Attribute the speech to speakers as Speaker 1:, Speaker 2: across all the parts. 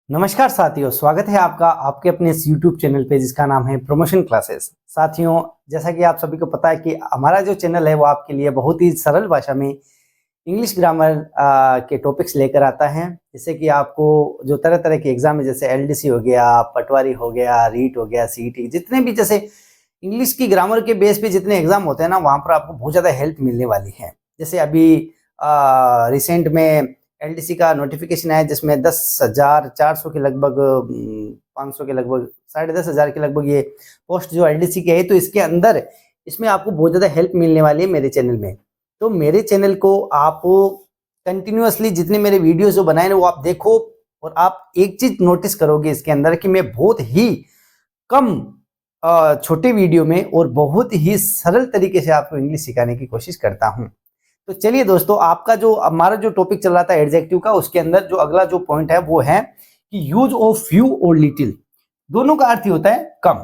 Speaker 1: नमस्कार साथियों, स्वागत है आपका आपके अपने इस YouTube चैनल पे जिसका नाम है प्रमोशन क्लासेस। साथियों, जैसा कि आप सभी को पता है कि हमारा जो चैनल है वो आपके लिए बहुत ही सरल भाषा में इंग्लिश ग्रामर के टॉपिक्स लेकर आता है, जिससे कि आपको जो तरह तरह के एग्जाम है जैसे एलडीसी हो गया, पटवारी हो गया, रीट हो गया, सीईटी, जितने भी जैसे इंग्लिश की ग्रामर के बेस पे जितने एग्जाम होते हैं ना, वहाँ पर आपको बहुत ज़्यादा हेल्प मिलने वाली है। जैसे अभी रिसेंट में एलडीसी का नोटिफिकेशन आया जिसमें 10,400 के लगभग 500 के लगभग 10,500 के लगभग ये पोस्ट जो एलडीसी की है, तो इसके अंदर इसमें आपको बहुत ज़्यादा हेल्प मिलने वाली है मेरे चैनल में। तो मेरे चैनल को आप कंटिन्यूअसली जितने मेरे वीडियोस जो बनाए वो आप देखो, और आप एक चीज नोटिस करोगे इसके अंदर कि मैं बहुत ही कम छोटे वीडियो में और बहुत ही सरल तरीके से आपको इंग्लिश सिखाने की कोशिश करता हूं। तो चलिए दोस्तों, आपका जो हमारा जो टॉपिक चल रहा था एडजेक्टिव का, उसके अंदर जो अगला जो पॉइंट है वो है कि यूज ऑफ फ्यू और लिटिल। दोनों का अर्थ ही होता है कम,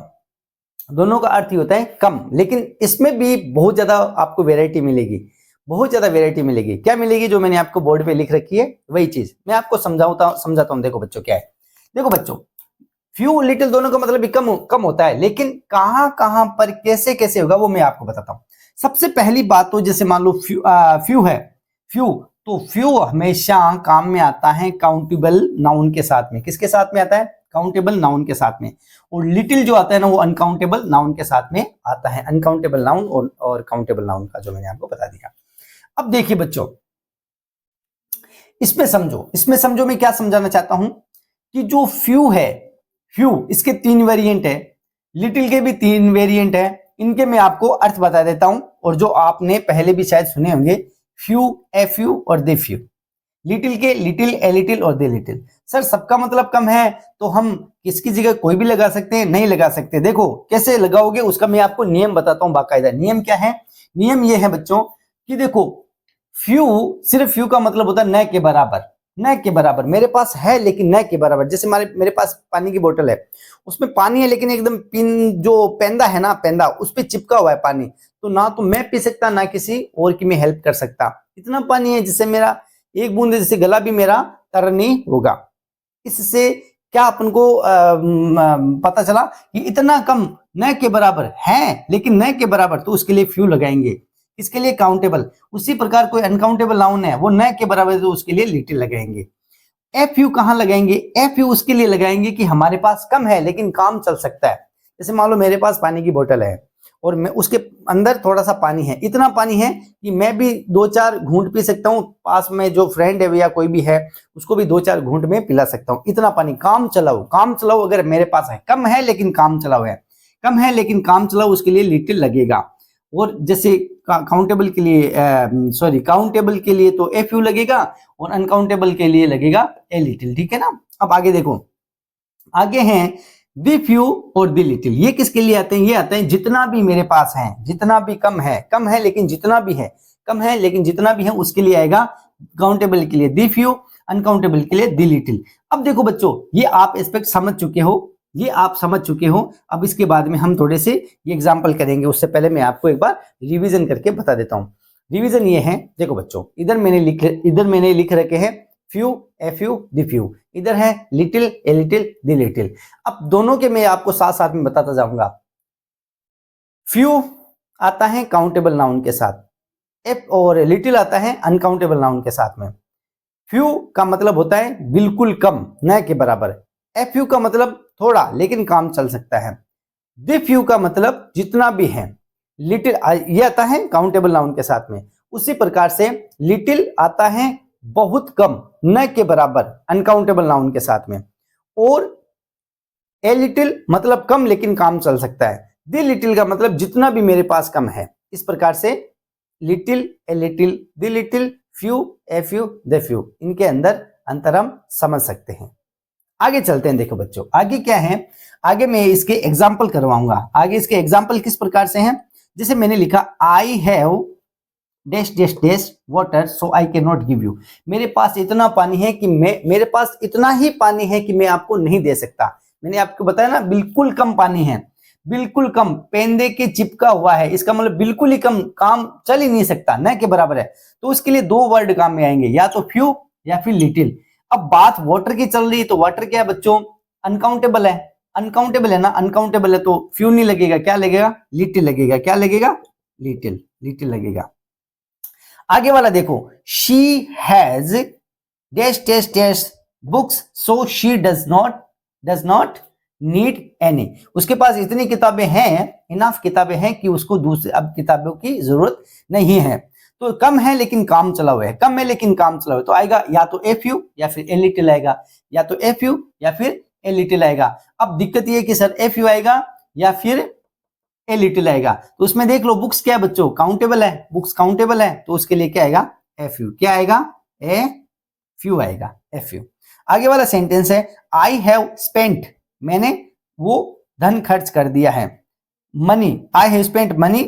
Speaker 1: दोनों का अर्थ ही होता है कम, लेकिन इसमें भी बहुत ज्यादा आपको वेराइटी मिलेगी, बहुत ज्यादा वेराइटी मिलेगी। क्या मिलेगी? जो मैंने आपको बोर्ड पे लिख रखी है वही चीज मैं आपको समझाता हूं। देखो बच्चों, क्या है, देखो बच्चों, फ्यू लिटिल दोनों का मतलब भी कम कम होता है, लेकिन कहां कहां पर कैसे कैसे होगा वो मैं आपको बताता हूं। सबसे पहली बात तो जैसे मान लो फ्यू है, फ्यू, तो फ्यू हमेशा काम में आता है काउंटेबल नाउन के साथ में। किसके साथ में आता है? काउंटेबल नाउन के साथ में। और लिटिल जो आता है ना, वो अनकाउंटेबल नाउन के साथ में आता है। अनकाउंटेबल नाउन और काउंटेबल नाउन का जो मैंने आपको बता दिया। अब देखिए बच्चों, इसमें समझो मैं क्या समझाना चाहता हूं कि जो फ्यू है, फ्यू इसके 3 वेरिएंट है, लिटिल के भी 3 वेरिएंट है। इनके मैं आपको अर्थ बता देता हूं, और जो आपने पहले भी शायद सुने होंगे, फ्यू, ए फ्यू और दे फ्यू। लिटिल के लिटिल, ए लिटिल और दे लिटिल। सर सबका मतलब कम है, तो हम किसकी जगह कोई भी लगा सकते हैं? नहीं लगा सकते। देखो कैसे लगाओगे उसका मैं आपको नियम बताता हूं बाकायदा। नियम क्या है? नियम ये है बच्चों कि देखो, फ्यू, सिर्फ फ्यू का मतलब होता है न के बराबर। न के बराबर मेरे पास है, लेकिन न के बराबर। जैसे मेरे पास पानी की बोतल है, उसमें पानी है लेकिन एकदम पिन जो पेंदा है ना, पेंदा उस पर चिपका हुआ है पानी, तो ना तो मैं पी सकता ना किसी और की मैं हेल्प कर सकता। इतना पानी है जिससे मेरा एक बूंद जैसे गला भी मेरा तर नहीं होगा। इससे क्या अपन को पता चला कि इतना कम न के बराबर है, लेकिन न के बराबर, तो उसके लिए फ्यू लगाएंगे। इसके लिए काउंटेबल। उसी प्रकार कोई अनकाउंटेबल नाउन है, वो न के बराबर है, तो उसके लिए लिटिल लगाएंगे। एफ यू कहां लगाएंगे? एफ यू उसके लिए लगाएंगे कि हमारे पास कम है लेकिन काम चल सकता है। जैसे मान लो मेरे पास पानी की बोतल है और मैं उसके अंदर थोड़ा सा पानी है, इतना पानी है कि मैं भी 2-4 घूंट पी सकता हूँ, पास में जो फ्रेंड है या कोई भी है उसको भी 2-4 घूंट में पिला सकता हूँ। इतना पानी, काम चलाओ, काम चलाओ अगर मेरे पास है। कम है लेकिन काम चलाओ है, कम है लेकिन काम चलाओ, उसके लिए लिटिल लगेगा। और जैसे काउंटेबल के लिए काउंटेबल के लिए तो एफ यू लगेगा, और अनकाउंटेबल के लिए लगेगा ए लिटिल। ठीक है ना? अब आगे देखो, आगे हैं दी फ्यू और दी लिटिल। ये किसके लिए आते हैं? ये आते हैं जितना भी मेरे पास है, जितना भी कम है लेकिन जितना भी है, कम है लेकिन जितना भी है, उसके लिए आएगा काउंटेबल के लिए दी फ्यू, अनकाउंटेबल के लिए दी लिटिल। अब देखो बच्चों, ये आप एस्पेक्ट समझ चुके हो, ये आप समझ चुके हो। अब इसके बाद में हम थोड़े से ये एग्जाम्पल करेंगे। उससे पहले मैं आपको एक बार रिविजन करके बता देता हूँ। रिविजन ये है, देखो बच्चों, इधर मैंने लिख रखे हैं few, F you, the few. इधर है little, a little, the little. अब दोनों के मैं आपको साथ साथ में बताता जाऊंगा। फ्यू आता है काउंटेबल नाउन के साथ, एफ और लिटिल आता है अनकाउंटेबल नाउन के साथ में। फ्यू का मतलब होता है बिल्कुल कम, न के बराबर। एफ यू का मतलब थोड़ा लेकिन काम चल सकता है। दी फ्यू का मतलब जितना भी है। लिटिल ये आता है काउंटेबल नाउन के साथ में। उसी प्रकार से लिटिल आता है बहुत कम, न के बराबर, अनकाउंटेबल नाउन के साथ में। और ए लिटिल मतलब कम लेकिन काम चल सकता है। दी लिटिल का मतलब जितना भी मेरे पास कम है। इस प्रकार से little, a little, the little, few, a few, they few, इनके अंदर अंतर हम समझ सकते हैं। आगे चलते हैं। देखो बच्चों, आगे क्या है, आगे मैं इसके एग्जाम्पल करवाऊंगा। आगे इसके एग्जाम्पल किस प्रकार से हैं? जैसे मैंने लिखा I have dash dash dash water so I can not give you. मेरे पास इतना पानी है कि मेरे पास इतना ही पानी है कि मैं आपको नहीं दे सकता। मैंने आपको बताया ना, बिल्कुल कम पानी है, बिल्कुल कम, पेंदे के चिपका हुआ है, इसका मतलब बिल्कुल ही कम, काम चल ही नहीं सकता, न के बराबर है। तो उसके लिए 2 वर्ड काम में आएंगे, या तो फ्यू या फिर लिटिल। अब बात वाटर की चल रही है, तो वाटर क्या है बच्चों, अनकाउंटेबल है, अनकाउंटेबल है ना, अनकाउंटेबल है तो फ्यू नहीं लगेगा, क्या लगेगा, लिटिल लगेगा, क्या लगेगा, लिटिल, लिटिल लगेगा। आगे वाला देखो, she has dash dash dash books so she does not need any, उसके पास इतनी किताबें हैं, इनफ किताबें हैं कि उसको दूसरे अब किताबों की जरूरत नहीं है। तो कम है लेकिन काम चला हुआ है, कम है लेकिन काम चला हुआ है, तो आएगा या तो ए फ्यू या फिर ए लिटिल आएगा, या तो ए फ्यू या फिर ए लिटिल आएगा। अब दिक्कत ये है कि सर ए फ्यू आएगा या फिर ए लिटिल आएगा, तो उसमें देख लो बुक्स क्या है बच्चों, काउंटेबल है, बुक्स काउंटेबल है, तो उसके लिए क्या आएगा, ए फ्यू, क्या आएगा, ए फ्यू आएगा, ए फ्यू। आगे वाला सेंटेंस है, आई हैव स्पेंट, मैंने वो धन खर्च कर दिया है, money, I have spent money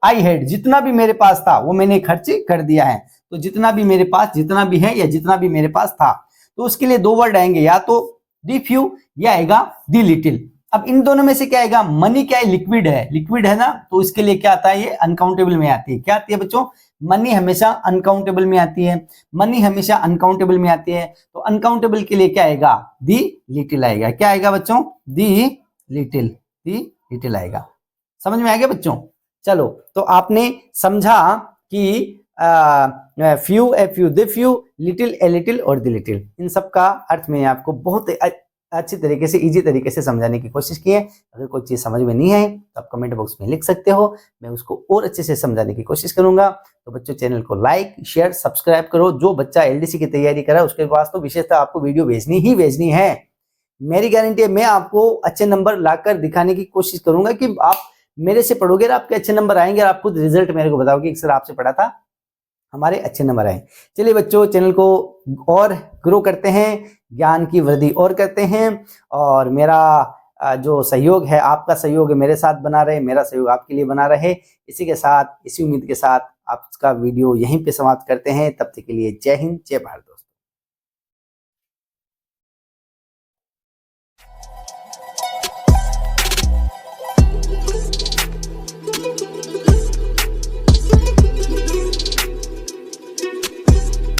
Speaker 1: I had, जितना भी मेरे पास था वो मैंने खर्च कर दिया है, तो जितना भी मेरे पास, जितना भी है या जितना भी मेरे पास था, तो उसके लिए दो वर्ड आएंगे, या तो दी फ्यू या आएगा दी लिटिल। अब इन दोनों में से क्या आएगा, मनी क्या है, लिक्विड है, लिक्विड है ना, तो इसके लिए क्या आता है, ये अनकाउंटेबल में आती है, क्या आती है बच्चों, मनी हमेशा अनकाउंटेबल में आती है, मनी हमेशा अनकाउंटेबल में आती है, तो अनकाउंटेबल के लिए क्या आएगा, दी लिटिल आएगा, क्या आएगा बच्चों, दी लिटिल आएगा। समझ में आ गया बच्चों? चलो, तो आपने समझा कि few, a few, the few, little, a little और द लिटिल, इन सब का अर्थ मैंने आपको बहुत अच्छी तरीके से, इजी तरीके से समझाने की कोशिश की है। अगर कोई चीज समझ में नहीं आए तो आप कमेंट बॉक्स में लिख सकते हो, मैं उसको और अच्छे से समझाने की कोशिश करूंगा। तो बच्चों, चैनल को लाइक, शेयर, सब्सक्राइब करो। जो बच्चा एलडीसी की तैयारी कर रहा है उसके पास तो विशेषतः आपको वीडियो भेजनी ही भेजनी है, मेरी गारंटी है। मैं आपको अच्छे नंबर लाकर दिखाने की कोशिश करूंगा कि आप मेरे से पढ़ोगे और आपके अच्छे नंबर आएंगे और आप खुद रिजल्ट मेरे को बताओगे कि सर आपसे पढ़ा था, हमारे अच्छे नंबर आए। चलिए बच्चों, चैनल को और ग्रो करते हैं, ज्ञान की वृद्धि और करते हैं, और मेरा जो सहयोग है, आपका सहयोग है मेरे साथ बना रहे, मेरा सहयोग आपके लिए बना रहे। इसी के साथ, इसी उम्मीद के साथ आपका वीडियो यहीं पे समाप्त करते हैं। तब तक के लिए जय हिंद, जय भारत दोस्तों।